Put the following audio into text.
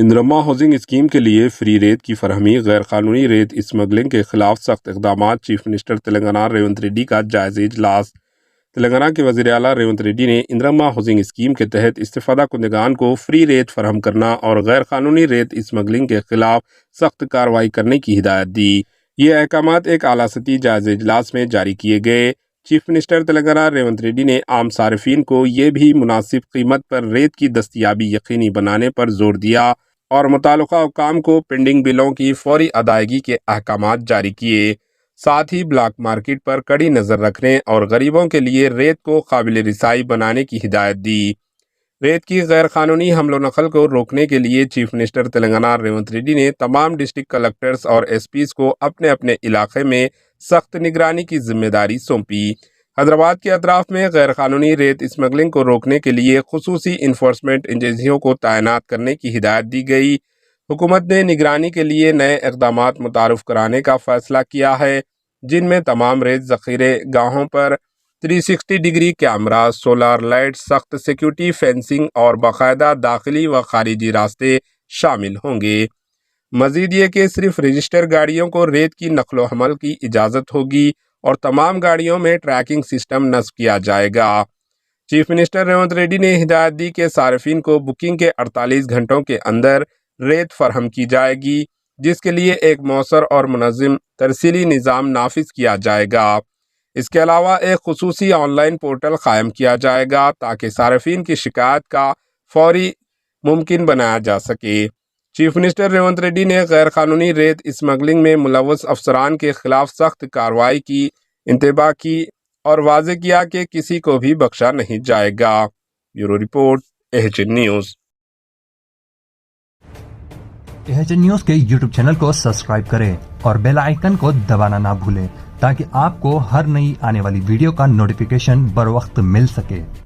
اندرما housing scheme کے لیے free ریت کی فراہمی، غیر قانونی ریت اسمگلنگ کے خلاف سخت اقدامات، چیف منسٹر تلنگانہ ریونت ریڈی کا جائزہ اجلاس۔ تلنگانہ کے وزیر اعلیٰ ریونت ریڈی نے اندرما ہاؤسنگ اسکیم کے تحت استفادہ کنندگان کو فری ریت فراہم کرنا اور غیر قانونی ریت اسمگلنگ کے خلاف سخت کارروائی کرنے کی ہدایت دی۔ یہ احکامات ایک اعلیٰ سطحی جائزہ اجلاس میں جاری کیے گئے۔ چیف منسٹر تلنگانہ ریونت ریڈی نے عام صارفین کو یہ بھی مناسب قیمت پر ریت کی دستیابی یقینی بنانے پر زور دیا اور متعلقہ حکام کو پینڈنگ بلوں کی فوری ادائیگی کے احکامات جاری کیے۔ ساتھ ہی بلیک مارکیٹ پر کڑی نظر رکھنے اور غریبوں کے لیے ریت کو قابل رسائی بنانے کی ہدایت دی۔ ریت کی غیر قانونی حمل و نقل کو روکنے کے لیے چیف منسٹر تلنگانہ ریونت ریڈی نے تمام ڈسٹرکٹ کلکٹرز اور ایس پیز کو اپنے اپنے علاقے میں سخت نگرانی کی ذمہ داری سونپی۔ حیدرآباد کے اطراف میں غیر قانونی ریت اسمگلنگ کو روکنے کے لیے خصوصی انفورسمنٹ ایجنسیوں کو تعینات کرنے کی ہدایت دی گئی۔ حکومت نے نگرانی کے لیے نئے اقدامات متعارف کرانے کا فیصلہ کیا ہے، جن میں تمام ریت ذخیرہ گاہوں پر 360 ڈگری کیمرہ، سولار لائٹ، سخت سیکیورٹی فینسنگ اور باقاعدہ داخلی و خارجی راستے شامل ہوں گے۔ مزید یہ کہ صرف رجسٹر گاڑیوں کو ریت کی نقل و حمل کی اجازت ہوگی اور تمام گاڑیوں میں ٹریکنگ سسٹم نصب کیا جائے گا۔ چیف منسٹر ریونت ریڈی نے ہدایت دی کہ صارفین کو بکنگ کے 48 گھنٹوں کے اندر ریت فراہم کی جائے گی، جس کے لیے ایک مؤثر اور منظم ترسیلی نظام نافذ کیا جائے گا۔ اس کے علاوہ ایک خصوصی آن لائن پورٹل قائم کیا جائے گا تاکہ صارفین کی شکایت کا فوری ممکن بنایا جا سکے۔ چیف منسٹر ریونت ریڈی نے غیر قانونی ریت اسمگلنگ میں ملوث افسران کے خلاف سخت کارروائی کی انتباہ کی اور واضح کیا کہ کسی کو بھی بخشا نہیں جائے گا۔ Bureau report, AHN news. AHN news کے YouTube چینل کو سبسکرائب کریں اور بیل آئیکن کو دبانا نہ بھولیں تاکہ آپ کو ہر نئی آنے والی ویڈیو کا نوٹیفیکیشن بر وقت مل سکے۔